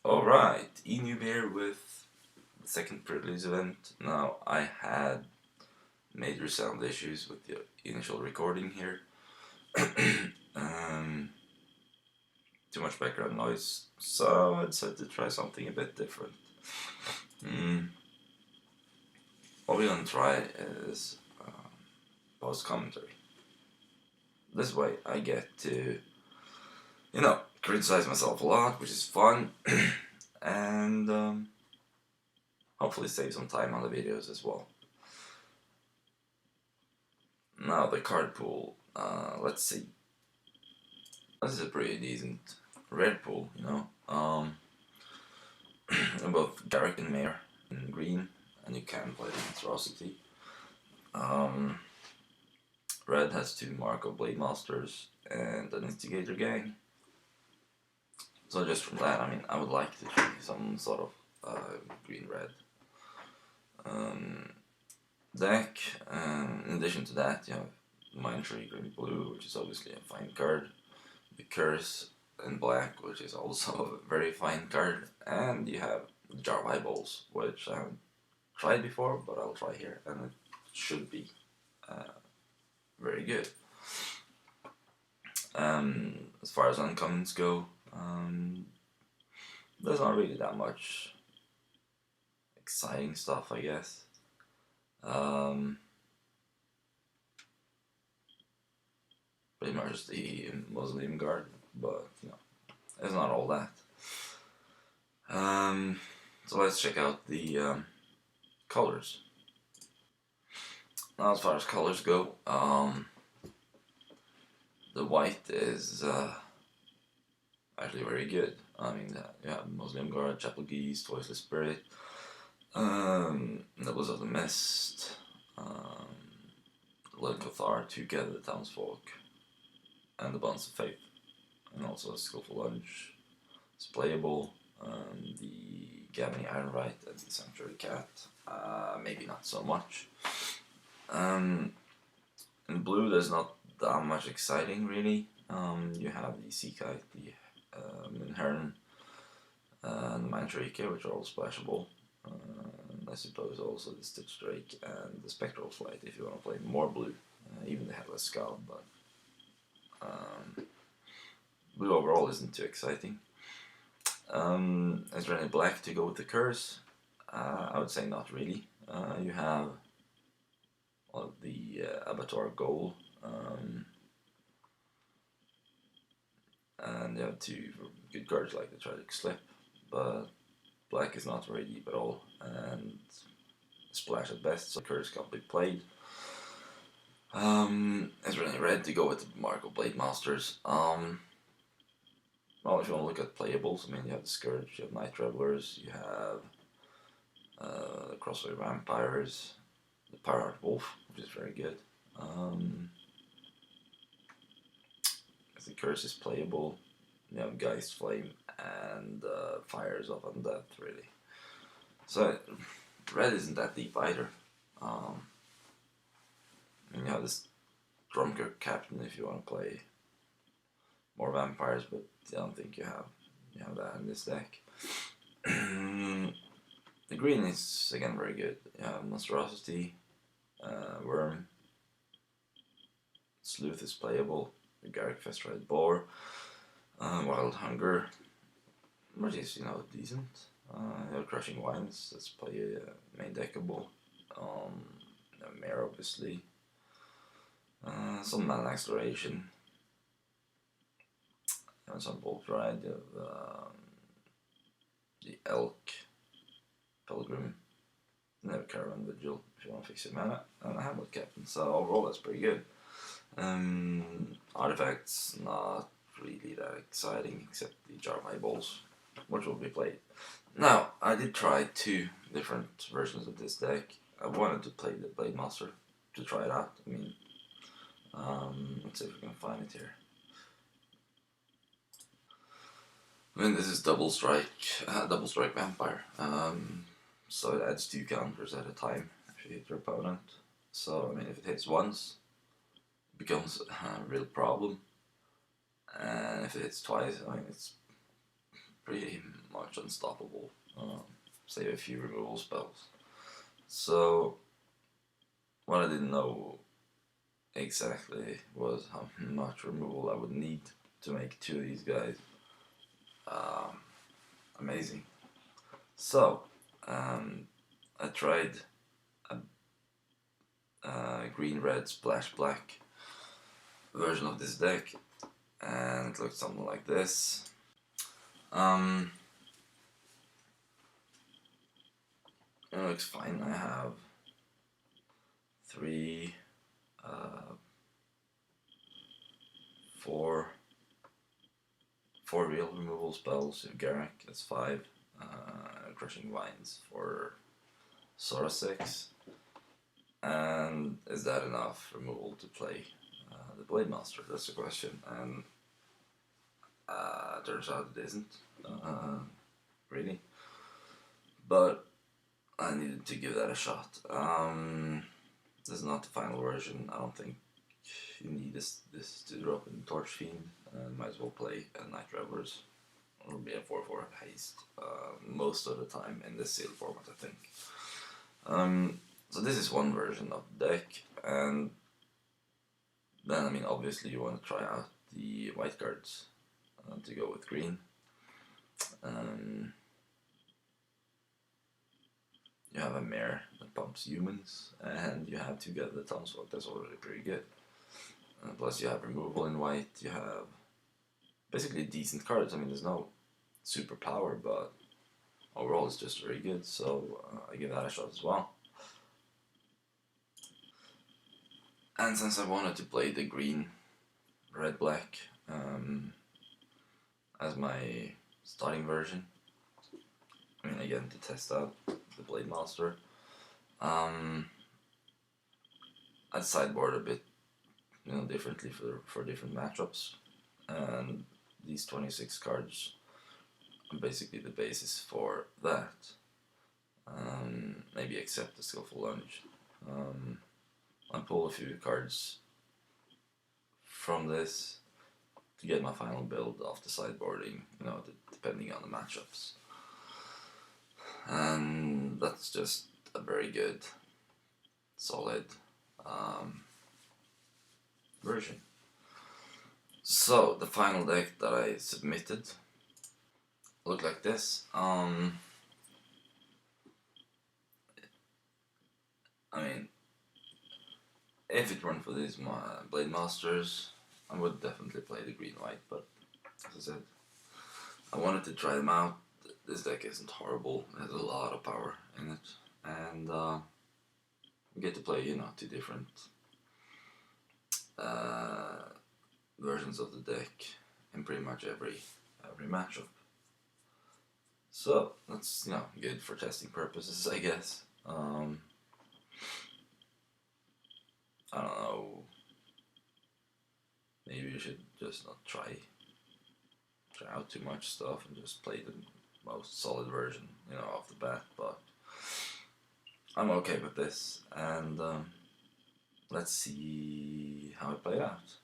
Alright, E-Noob here with the second pre-release event. Now, I had major sound issues with the initial recording here. um, Too much background noise, so I decided to try something a bit different. What we're gonna try is post commentary. This way I get to, criticize myself a lot, which is fun, and hopefully save some time on the videos as well. Now the card pool, let's see. This is a pretty decent red pool, both Garrick and Mayor in green, and you can play Monstrosity. Red has 2 Marco Blade Masters and an Instigator Gang. So just from that, I would like to try some sort of green-red deck. In addition to that, you have Mind Tree Green Blue, which is obviously a fine card. The Curse in black, which is also a very fine card. And you have Jar of Eyeballs, which I haven't tried before, but I'll try here, and it should be very good. As far as uncommons go, there's not really that much exciting stuff, I guess. Pretty much the Muslim Guard, but it's not all that. So let's check out the colors. Now, as far as colors go, the white is actually very good. You have Muslim Guard, Chapel Geese, Voiceless Spirit, Nobles of the Mist, Lil Cathar, Together the Townsfolk, and the Bonds of Faith, and also Skillful Lunge. It's playable. The Gavany Ironright and the Sanctuary Cat, maybe not so much. In blue, there's not that much exciting, really. You have the Sea Kite, the Minhern, and the Mantrike, which are all splashable. I suppose also the Stitch Drake and the Spectral Flight if you want to play more blue, even the Headless Skull, but blue overall isn't too exciting. Is there any black to go with the Curse? I would say not really. You have the Abattoir Goal, and you have 2 good cards like the Tragic Slip, but black is not very deep at all, and splash at best, so Curse can't be played. Is there any red to go with the Marco Blade Masters? Well, if you want to look at playables, you have the Scourge, you have Night Travelers, you have the Crossway Vampires, the Paraheart Wolf, which is very good. The Curse is playable. You have Geist Flame and Fires of Undeath, really. So, red isn't that deep either. You have this Drumkirk Captain if you want to play more vampires, but I don't think you have that in this deck. The green is again very good. You have Monstrosity, Worm, Sleuth is playable, the Garrick Festried Boar, Wild Hunger, which is decent. You have Crushing Winds, that's play main deckable. Mare obviously. Some Mana Exploration. And some Bolt Ride of the Elk, Pilgrim, and have Caravan Vigil if you want to fix your mana, and a Hamlet Captain. So overall, that's pretty good. Artifacts not really that exciting, except the Jar of Eyeballs, which will be played. Now, I did try 2 different versions of this deck. I wanted to play the Blade Master to try it out. Let's see if we can find it here. This is double strike vampire. So it adds 2 counters at a time if you hit your opponent. So if it hits once, it becomes a real problem. And if it hits twice, it's pretty much unstoppable, save a few removal spells. So what I didn't know exactly was how much removal I would need to make 2 of these guys. Amazing. So I tried a green-red splash-black version of this deck, and it looked something like this. It looks fine. I have 3, 4 real removal spells. You have Garak, that's 5. Crushing Vines for Sora 6. And is that enough removal to play the Blade Master? That's the question. And turns out it isn't. Really. But I needed to give that a shot. This is not the final version. I don't think you need this to drop in Torch Fiend. Might as well play Night Revelers. Or be a 4/4 haste most of the time in this seal format, I think. So this is one version of the deck, and then I mean obviously you want to try out the white cards to go with green. You have a mare that pumps humans, and you have 2 get the townsfolk. That's already pretty good. Plus you have removal in white. You have basically decent cards. I mean, there's no super power, but overall it's just very good. So I give that a shot as well. And since I wanted to play the green, red, black as my starting version, I mean again to test out the Blade Master, I'd sideboard a bit, differently for different matchups, and these 26 cards are basically the basis for that. Maybe except the Skillful Lunge. I'll pull a few cards from this to get my final build off the sideboarding, depending on the matchups. And that's just a very good, solid version. So the final deck that I submitted looked like this. I mean, if it weren't for these Blade Masters, I would definitely play the green-white, but as I said, I wanted to try them out. This deck isn't horrible, it has a lot of power in it, and we get to play, 2 different versions of the deck in pretty much every matchup. So that's good for testing purposes, I guess. I don't know. Maybe you should just not try out too much stuff and just play the most solid version, off the bat. But I'm okay with this, and let's see how it played out.